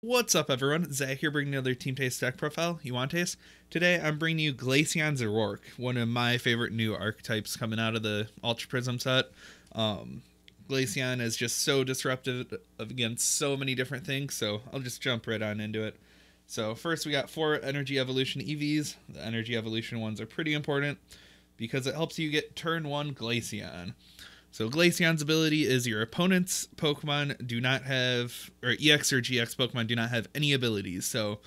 What's up, everyone? Zach here, bringing another Team Taste deck profile. You want taste? Today, I'm bringing you Glaceon Zoroark, one of my favorite new archetypes coming out of the Ultra Prism set. Glaceon is just so disruptive against so many different things, so I'll just jump right on into it. So first, we got 4 Energy Evolution EVs. The Energy Evolution ones are pretty important because it helps you get turn 1 Glaceon. So Glaceon's ability is your opponent's Pokemon do not have, or EX or GX Pokemon do not have any abilities. So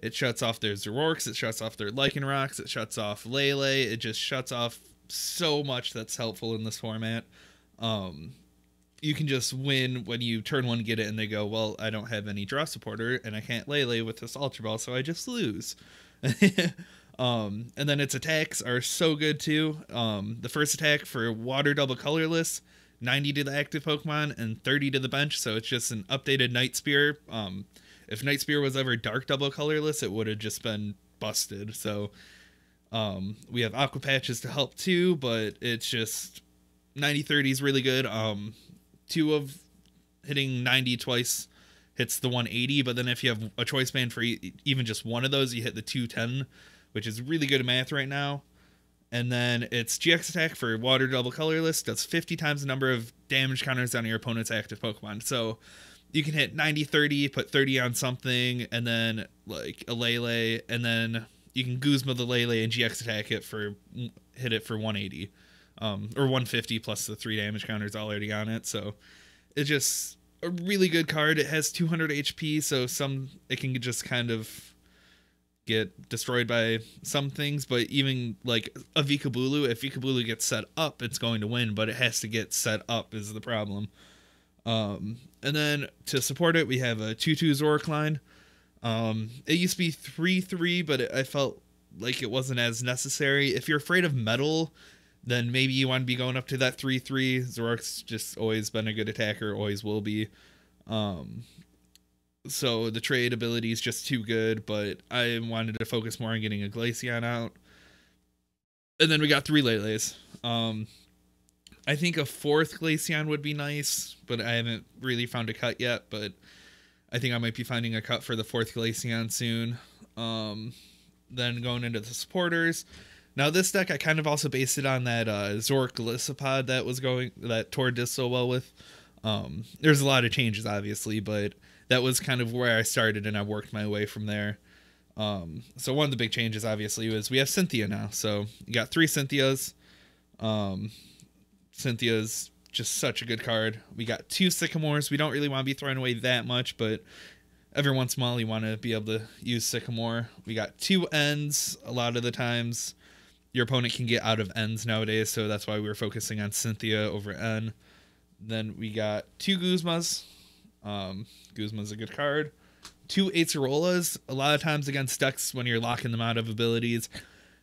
it shuts off their Zoroarks, it shuts off their Lycanrocs, it shuts off Lele, it just shuts off so much that's helpful in this format. You can just win when you turn 1, get it, and they go, well, I don't have any draw supporter, and I can't Lele with this Ultra Ball, so I just lose. And then its attacks are so good too. The first attack for Water Double Colorless, 90 to the active Pokemon and 30 to the bench, so it's just an updated Night Spear. If Night Spear was ever Dark Double Colorless, it would have just been busted. So we have Aqua Patches to help too, but it's just 90-30 is really good. 2 of hitting 90 twice hits the 180, but then if you have a choice band for even just one of those, you hit the 210, which is really good at math right now. And then its GX attack for Water Double Colorless does 50 times the number of damage counters on your opponent's active Pokemon. So you can hit 90-30, put 30 on something, and then like a Lele, and then you can Guzma the Lele and GX attack it hit it for 180. Or 150 plus the 3 damage counters already on it. So it's just a really good card. It has 200 HP, so it can just kind of get destroyed by some things, but even like a Vikabulu, if Vikabulu gets set up, it's going to win, but it has to get set up is the problem. And then to support it, we have a 2/2 Zoroark line. It used to be 3/3, but I felt like it wasn't as necessary. If you're afraid of metal, then maybe you want to be going up to that 3/3. Zoroark's just always been a good attacker, always will be. So the trade ability is just too good, but I wanted to focus more on getting a Glaceon out. And then we got 3 Leles. I think a 4th Glaceon would be nice, but I haven't really found a cut yet, but I think I might be finding a cut for the 4th Glaceon soon. Then going into the supporters. Now this deck, I kind of also based it on that Zoroark Gliscopod that Tor did so well with. There's a lot of changes, obviously, but that was kind of where I started, and I worked my way from there. So one of the big changes, obviously, was we have Cynthia now. So you got 3 Cynthias. Cynthia's just such a good card. We got 2 Sycamores. We don't really want to be throwing away that much, but every once in a while you want to be able to use Sycamore. We got 2 Ends. A lot of the times your opponent can get out of Ends nowadays, so that's why we were focusing on Cynthia over N. Then we got 2 Guzmas. Guzma's a good card. 2 Acerolas. A lot of times against decks, when you're locking them out of abilities,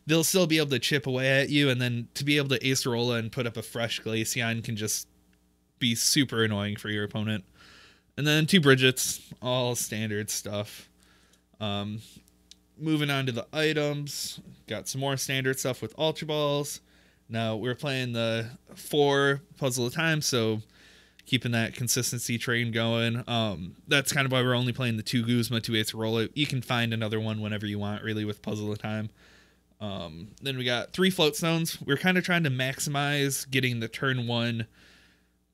they'll still be able to chip away at you, and then to be able to Acerola and put up a fresh Glaceon can just be super annoying for your opponent. And then 2 Bridgets, all standard stuff. Moving on to the items, got some more standard stuff with Ultra Balls. Now we're playing the 4 puzzle at a time, so keeping that consistency train going. That's kind of why we're only playing the 2 Guzma, 2 Acerola. You can find another one whenever you want, really, with puzzle at a time. Then we got 3 Float Stones. We're kind of trying to maximize getting the turn 1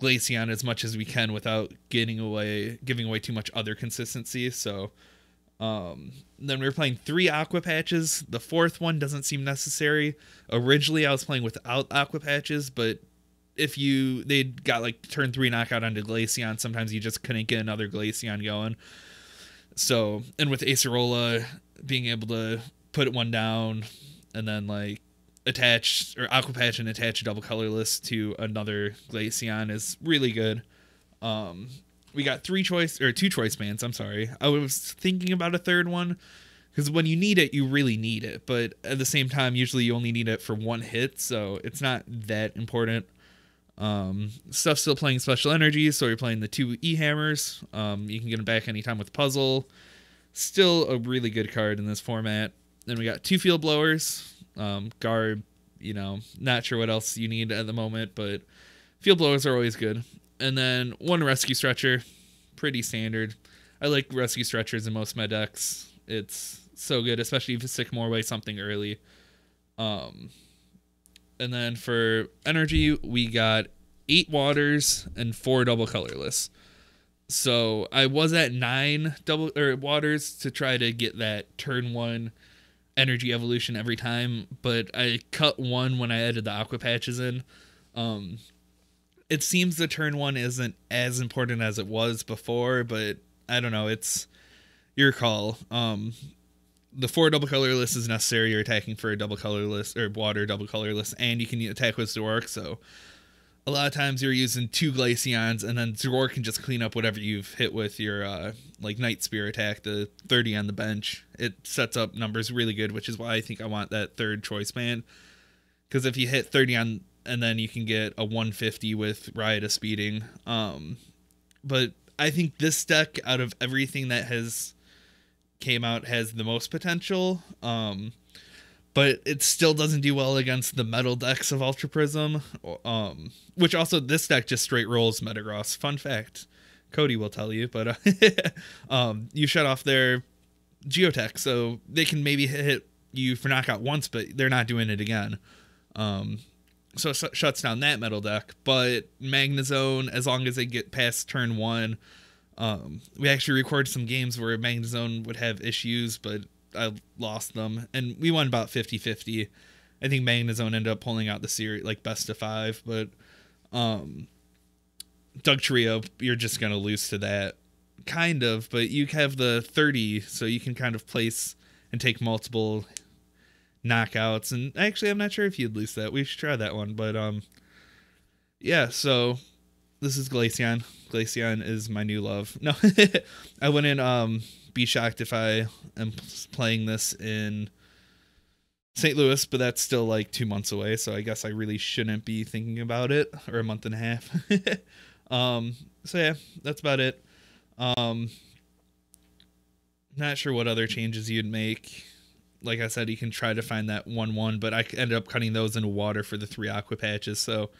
Glaceon as much as we can without giving away too much other consistency. So then we were playing 3 Aqua Patches. The 4th one doesn't seem necessary. Originally I was playing without Aqua Patches, but if they got like turn 3 knockout onto Glaceon, sometimes you just couldn't get another Glaceon going. So, and with Acerola being able to put one down and then like attach or Aqua Patch and attach Double Colorless to another Glaceon is really good. We got 2 choice bands. I'm sorry. I was thinking about a 3rd one because when you need it, you really need it. But at the same time, usually you only need it for 1 hit, so it's not that important. Stuff's still playing special energy, so you're playing the 2 E-Hammers. You can get them back anytime with puzzle. Still a really good card in this format. Then we got 2 Field Blowers. Garb, not sure what else you need at the moment, but Field Blowers are always good. And then 1 Rescue Stretcher, pretty standard. I like Rescue Stretchers in most of my decks. It's so good, especially if you Sycamore away something early. And then for energy, we got 8 waters and 4 double colorless. So I was at 9 double or waters to try to get that turn 1 energy evolution every time, but I cut 1 when I added the aqua patches in. It seems the turn 1 isn't as important as it was before, but I don't know, it's your call. The 4 double colorless is necessary. You're attacking for a double colorless or water double colorless, and you can attack with Zoroark, so a lot of times you're using 2 Glaceons, and then Zoroark can just clean up whatever you've hit with your like Night Spear attack, the 30 on the bench. It sets up numbers really good, which is why I think I want that 3rd choice band. Because if you hit 30 on, and then you can get a 150 with Riot Speeding. But I think this deck, out of everything that has came out, has the most potential. But it still doesn't do well against the metal decks of Ultra Prism. Which also, this deck just straight rolls Metagross. Fun fact. Cody will tell you, but you shut off their Geotech, so they can maybe hit you for knockout once, but they're not doing it again. So it shuts down that metal deck. But Magnezone, as long as they get past turn 1, we actually recorded some games where Magnezone would have issues, but I lost them, and we won about 50-50. I think Magnezone ended up pulling out the series, like, best of 5, but Dugtrio, you're just going to lose to that. Kind of, but you have the 30, so you can kind of place and take multiple knockouts, and actually, I'm not sure if you'd lose that. We should try that one, but yeah, so this is Glaceon. Glaceon is my new love. No, I wouldn't be shocked if I am playing this in St. Louis, but that's still like 2 months away, so I guess I really shouldn't be thinking about it, or a month and a half. So yeah, that's about it. Not sure what other changes you'd make. Like I said, you can try to find that 1/1, but I ended up cutting those into water for the 3 aqua patches, so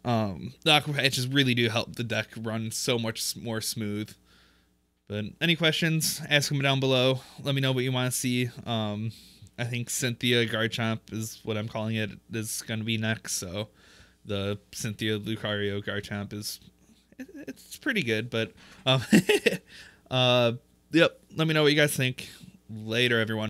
the aqua patches really do help the deck run so much more smooth. But any questions, ask them down below. Let me know what you want to see. I think Cynthia Garchomp is what I'm calling it, is going to be next, so the Cynthia Lucario Garchomp is, it's pretty good, but yep, let me know what you guys think. Later, everyone.